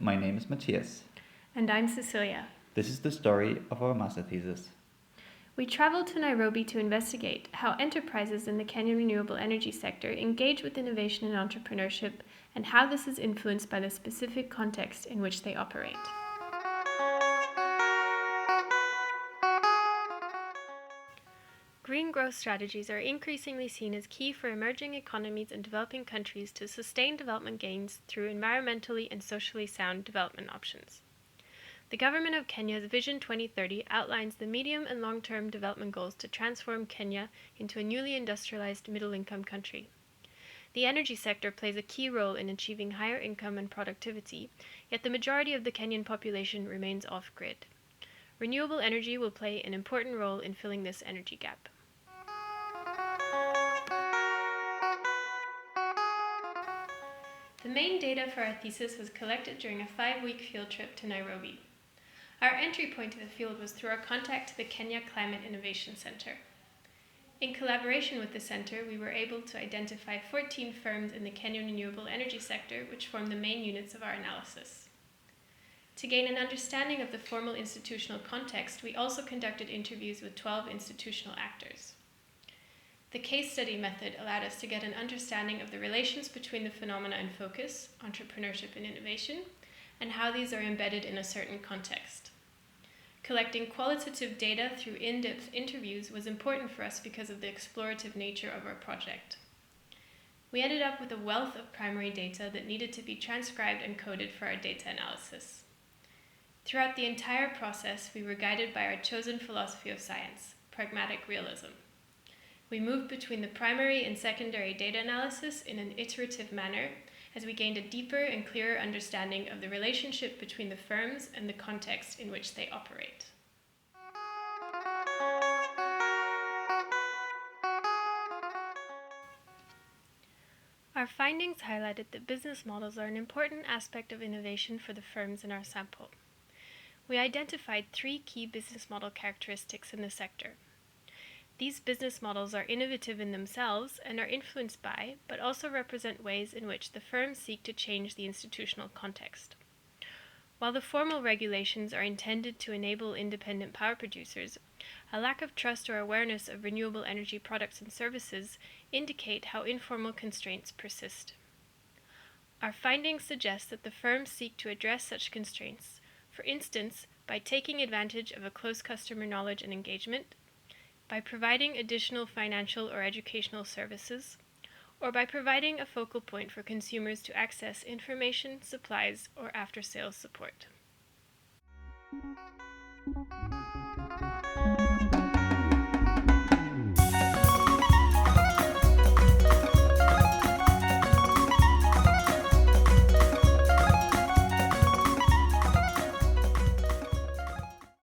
my name is Matthias. And I'm Cecilia. This is the story of our master thesis. We traveled to Nairobi to investigate how enterprises in the Kenyan renewable energy sector engage with innovation and entrepreneurship, and how this is influenced by the specific context in which they operate. Green growth strategies are increasingly seen as key for emerging economies and developing countries to sustain development gains through environmentally and socially sound development options. The government of Kenya's Vision 2030 outlines the medium and long-term development goals to transform Kenya into a newly industrialized middle-income country. The energy sector plays a key role in achieving higher income and productivity, yet the majority of the Kenyan population remains off-grid. Renewable energy will play an important role in filling this energy gap. The main data for our thesis was collected during a 5-week field trip to Nairobi. Our entry point to the field was through our contact to the Kenya Climate Innovation Center. In collaboration with the center, we were able to identify 14 firms in the Kenyan renewable energy sector, which form the main units of our analysis. To gain an understanding of the formal institutional context, we also conducted interviews with 12 institutional actors. The case study method allowed us to get an understanding of the relations between the phenomena in focus, entrepreneurship and innovation, and how these are embedded in a certain context. Collecting qualitative data through in-depth interviews was important for us because of the explorative nature of our project. We ended up with a wealth of primary data that needed to be transcribed and coded for our data analysis. Throughout the entire process, we were guided by our chosen philosophy of science, pragmatic realism. We moved between the primary and secondary data analysis in an iterative manner as we gained a deeper and clearer understanding of the relationship between the firms and the context in which they operate. Our findings highlighted that business models are an important aspect of innovation for the firms in our sample. We identified 3 key business model characteristics in the sector. These business models are innovative in themselves and are influenced by, but also represent ways in which the firms seek to change the institutional context. While the formal regulations are intended to enable independent power producers, a lack of trust or awareness of renewable energy products and services indicate how informal constraints persist. Our findings suggest that the firms seek to address such constraints, for instance, by taking advantage of a close customer knowledge and engagement, by providing additional financial or educational services, or by providing a focal point for consumers to access information, supplies, or after-sales support.